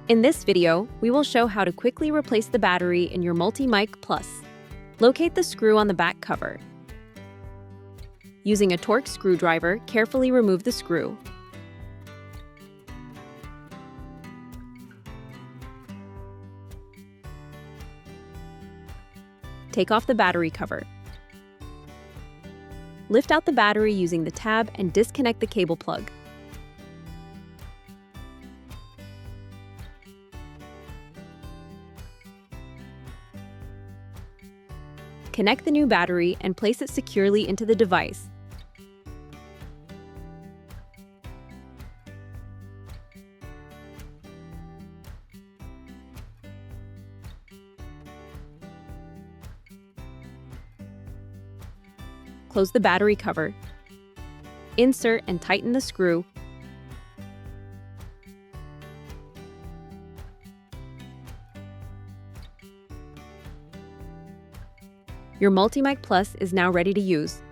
In this video, we will show how to quickly replace the battery in your Multi-Mic Plus. Locate the screw on the back cover. Using a Torx screwdriver, carefully remove the screw. Take off the battery cover. Lift out the battery using the tab and disconnect the cable plug. Connect the new battery and place it securely into the device. Close the battery cover. Insert and tighten the screw. Your Multi-Mic Plus is now ready to use.